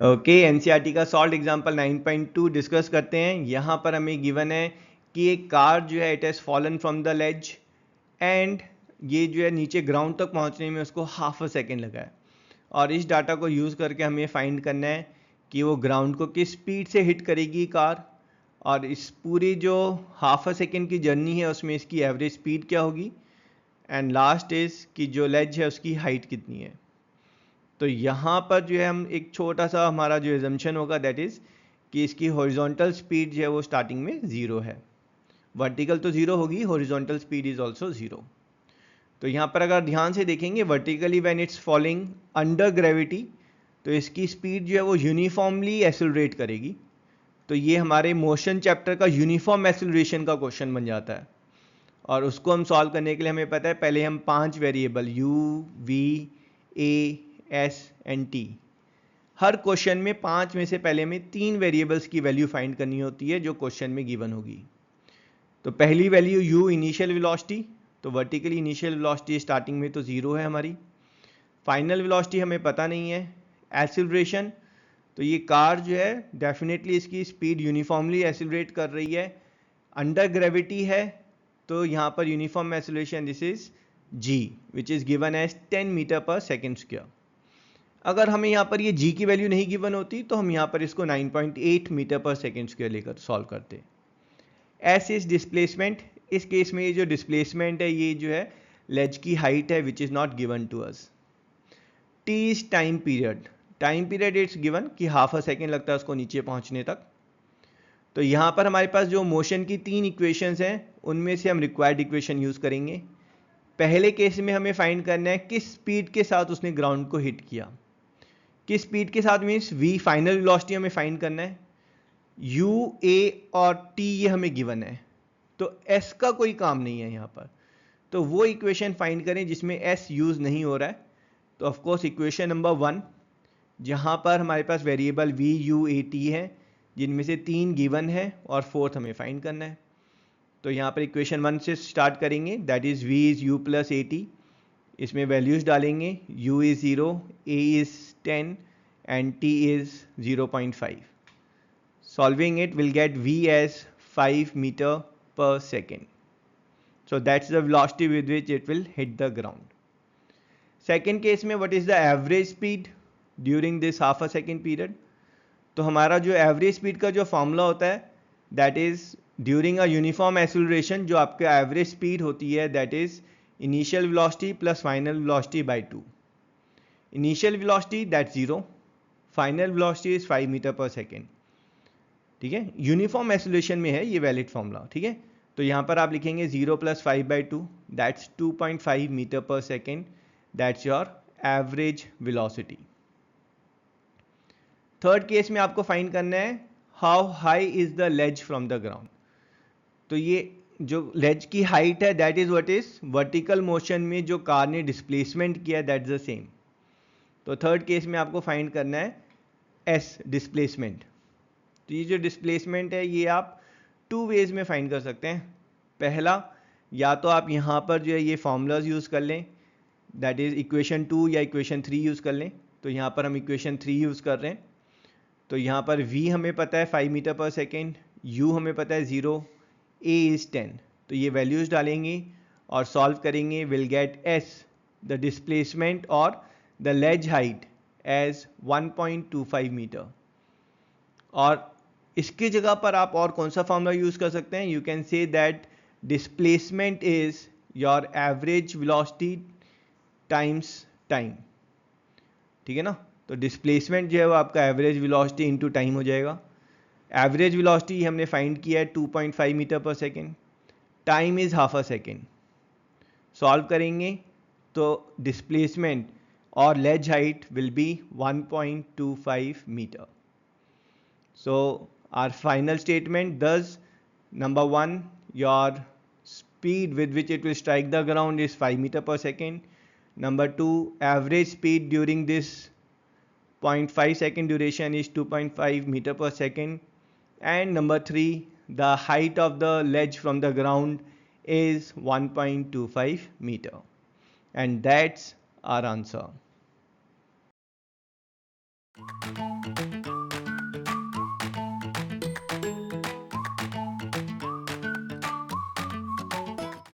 Okay, NCERT का solve example 9.2 discuss करते हैं। यहाँ पर हमें गिवन है कि एक कार जो है it has fallen from the ledge and ये जो है नीचे ग्राउंड तक पहुँचने में उसको हाफ अ सेकेंड लगा है, और इस डाटा को यूज़ करके हमें फाइंड करना है कि वो ग्राउंड को किस स्पीड से हिट करेगी कार, और इस पूरी जो हाफ अ सेकेंड की जर्नी है उसमें इसकी एवरेज स्पीड क्या होगी, एंड लास्ट इज़ कि जो लेज है उसकी हाइट कितनी है। तो यहाँ पर जो है हम एक छोटा सा हमारा जो एजम्पशन होगा दैट इज़ कि इसकी हॉरिजॉन्टल स्पीड जो है वो स्टार्टिंग में ज़ीरो है। वर्टिकल तो ज़ीरो होगी, horizontal speed is also zero. तो यहाँ पर अगर ध्यान से देखेंगे vertically when it's falling under gravity, तो इसकी स्पीड जो है वो यूनिफॉर्मली एक्सेलरेट करेगी। तो ये हमारे मोशन चैप्टर का यूनिफॉर्म एक्सेलरेशन का क्वेश्चन बन जाता है, और उसको हम सॉल्व करने के लिए हमें पता है पहले हम 5 variable u, v, a, s and t, her question में 5 में से पहले हमें 3 वेरिएबल्स की वैल्यू फाइंड करनी होती है जो क्वेश्चन में गिवन होगी। तो पहली वैल्यू u इनिशियल वेलोसिटी, तो वर्टिकली इनिशियल वेलोसिटी स्टार्टिंग में तो ज़ीरो है हमारी। फाइनल वेलोसिटी हमें पता नहीं है। एक्सीलरेशन, तो ये कार जो है डेफिनेटली इसकी स्पीड यूनिफॉर्मली एक्सीलरेट कर रही है। अंडर ग्रेविटी है तो यहाँ पर uniform acceleration this is g which is given as 10 meter पर सेकेंड स्क्वायर। अगर हमें यहाँ पर ये g की वैल्यू नहीं गिवन होती तो हम यहाँ पर इसको 9.8 मीटर पर सेकेंड स्क्वायर लेकर सॉल्व करते। s इज डिस्प्लेसमेंट, इस केस में ये जो डिस्प्लेसमेंट है ये जो है लेज की हाइट है which is not given to us. t is time period, time period it's given कि हाफ अ सेकेंड लगता है उसको नीचे पहुँचने तक। तो यहाँ पर हमारे पास जो मोशन की 3 इक्वेशंस हैं उनमें से हम रिक्वायर्ड इक्वेशन यूज़ करेंगे। पहले केस में हमें फाइंड करना है किस स्पीड के साथ उसने ग्राउंड को हिट किया। किस स्पीड के साथ मीन्स v फाइनल वेलोसिटी हमें फाइंड करना है। u, a और t ये हमें गिवन है, तो s का कोई काम नहीं है यहाँ पर। तो वो इक्वेशन फाइंड करें जिसमें s यूज़ नहीं हो रहा है। तो ऑफकोर्स इक्वेशन नंबर 1 जहाँ पर हमारे पास variable v, u, a, t है जिनमें से 3 गिवन है और फोर्थ हमें फाइंड करना है। तो यहाँ पर इक्वेशन 1 से स्टार्ट करेंगे that is v is u plus A T. इसमें वैल्यूज़ डालेंगे, u is 0, a is 10 and t is 0.5. Solving it will get v as 5 meter per second. So that's the velocity with which it will hit the ground. Second case में what is the average speed during this half a second period? तो हमारा जो average speed का जो formula होता है that is during a uniform acceleration, जो आपका एवरेज स्पीड होती है that is initial velocity plus final velocity by 2। Initial velocity that 0, final velocity is 5 meter पर सेकेंड। ठीक है, यूनिफॉर्म एक्सीलरेशन में है ये वैलिड फॉर्मूला। ठीक है, तो यहाँ पर आप लिखेंगे 0 प्लस 5/2 दैट्स 2.5 मीटर पर second, that's your average velocity. Third case में आपको फाइंड करना है how high is the ledge from the ground. तो ये जो लेज की हाइट है that is what is vertical motion में जो कार ने डिस्प्लेसमेंट किया दैट्स द सेम। तो थर्ड केस में आपको फाइंड करना है एस डिस्प्लेसमेंट। तो ये जो डिस्प्लेसमेंट है ये आप 2 वेज में फाइंड कर सकते हैं। पहला, या तो आप यहाँ पर जो है ये फॉर्मूलाज यूज़ कर लें दैट इज इक्वेशन 2 या इक्वेशन 3 यूज़ कर लें। तो यहाँ पर हम इक्वेशन 3 यूज़ कर रहे हैं। तो यहाँ पर v हमें पता है 5 मीटर पर सेकेंड, u हमें पता है 0, a इज़ 10। तो ये वैल्यूज़ डालेंगे और सॉल्व करेंगे, will get s the displacement और the ledge height as 1.25 meter. और इसकी जगह पर आप और कौन सा फॉर्मूला यूज़ कर सकते हैं, you can say that displacement is your average velocity times time. ठीक है ना, तो डिस्प्लेसमेंट जो है वो आपका एवरेज वेलोसिटी इनटू टाइम हो जाएगा। एवरेज वेलोसिटी हमने फाइंड किया है 2.5 मीटर पर second, time is half a second. Solve करेंगे तो डिस्प्लेसमेंट और ledge height will be 1.25 meter. So our final statement thus, number 1 your speed with which it will strike the ground is 5 meter per second. Number 2, average speed during this 0.5 second duration is 2.5 meter per second. And number 3, the height of the ledge from the ground is 1.25 meter. And that's our answer.